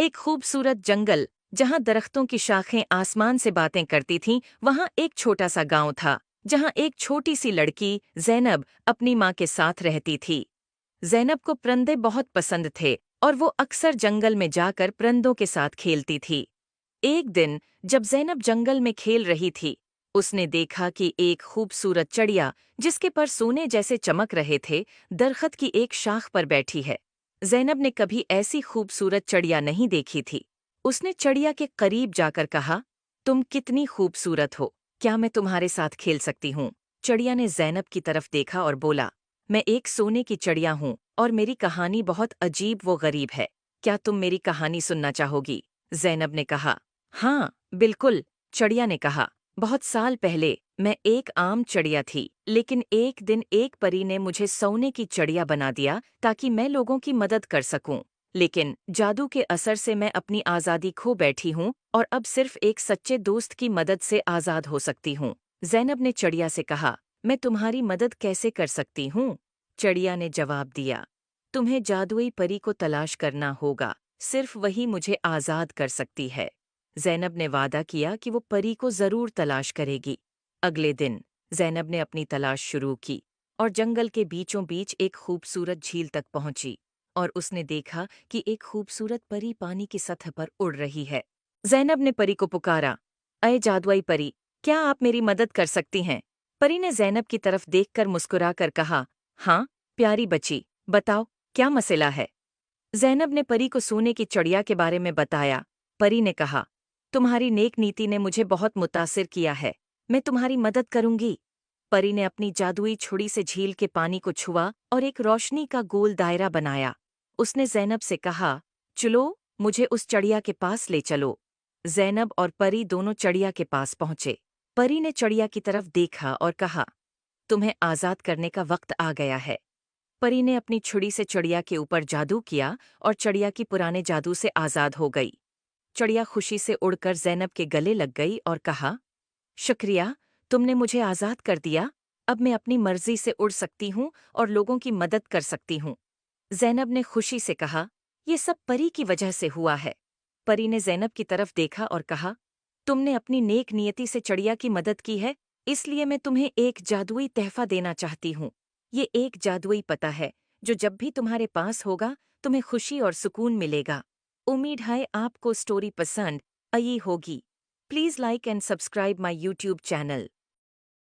एक खूबसूरत जंगल जहां दरख्तों की शाखें आसमान से बातें करती थीं, वहां एक छोटा सा गांव था जहां एक छोटी सी लड़की ज़ैनब अपनी माँ के साथ रहती थी। ज़ैनब को परिंदे बहुत पसंद थे और वो अक्सर जंगल में जाकर परिंदों के साथ खेलती थी। एक दिन जब ज़ैनब जंगल में खेल रही थी, उसने देखा कि एक खूबसूरत चिड़िया जिसके पर सोने जैसे चमक रहे थे, दरख्त की एक शाख पर बैठी है। ज़ैनब ने कभी ऐसी खूबसूरत चिड़िया नहीं देखी थी। उसने चिड़िया के करीब जाकर कहा, तुम कितनी खूबसूरत हो, क्या मैं तुम्हारे साथ खेल सकती हूँ? चिड़िया ने ज़ैनब की तरफ देखा और बोला, मैं एक सोने की चिड़िया हूँ और मेरी कहानी बहुत अजीब व गरीब है। क्या तुम मेरी कहानी सुनना चाहोगी? ज़ैनब ने कहा। हाँ, बिल्कुल, चिड़िया ने कहा। बहुत साल पहले मैं एक आम चिड़िया थी, लेकिन एक दिन एक परी ने मुझे सोने की चिड़िया बना दिया ताकि मैं लोगों की मदद कर सकूं। लेकिन जादू के असर से मैं अपनी आज़ादी खो बैठी हूँ और अब सिर्फ एक सच्चे दोस्त की मदद से आज़ाद हो सकती हूँ। ज़ैनब ने चिड़िया से कहा, मैं तुम्हारी मदद कैसे कर सकती हूँ? चिड़िया ने जवाब दिया, तुम्हें जादुई परी को तलाश करना होगा, सिर्फ वही मुझे आज़ाद कर सकती है। ज़ैनब ने वादा किया कि वो परी को ज़रूर तलाश करेगी। अगले दिन ज़ैनब ने अपनी तलाश शुरू की और जंगल के बीचों बीच एक खूबसूरत झील तक पहुंची और उसने देखा कि एक खूबसूरत परी पानी की सतह पर उड़ रही है। ज़ैनब ने परी को पुकारा, अये जादुई परी, क्या आप मेरी मदद कर सकती हैं? परी ने ज़ैनब की तरफ देखकर मुस्कुराकर कहा, हाँ, प्यारी बच्ची, बताओ, क्या मसला है? ज़ैनब ने परी को सोने की चिड़िया के बारे में बताया। परी ने कहा, तुम्हारी नेक नीति ने मुझे बहुत मुतासिर किया है, मैं तुम्हारी मदद करूंगी। परी ने अपनी जादुई छुरी से झील के पानी को छुआ और एक रोशनी का गोल दायरा बनाया। उसने ज़ैनब से कहा, चलो, मुझे उस चिड़िया के पास ले चलो। ज़ैनब और परी दोनों चिड़िया के पास पहुंचे। परी ने चिड़िया की तरफ देखा और कहा, तुम्हें आज़ाद करने का वक्त आ गया है। परी ने अपनी छुरी से चिड़िया के ऊपर जादू किया और चिड़िया की पुराने जादू से आज़ाद हो गई। चिड़िया खुशी से उड़कर ज़ैनब के गले लग गई और कहा, शुक्रिया, तुमने मुझे आज़ाद कर दिया। अब मैं अपनी मर्जी से उड़ सकती हूँ और लोगों की मदद कर सकती हूँ। ज़ैनब ने खुशी से कहा, ये सब परी की वजह से हुआ है। परी ने ज़ैनब की तरफ देखा और कहा, तुमने अपनी नेक नियति से चिड़िया की मदद की है, इसलिए मैं तुम्हें एक जादुई तोहफा देना चाहती हूँ। ये एक जादुई पता है, जो जब भी तुम्हारे पास होगा, तुम्हें खुशी और सुकून मिलेगा। उम्मीद है आपको स्टोरी पसंद आई होगी। Please like and subscribe my YouTube channel.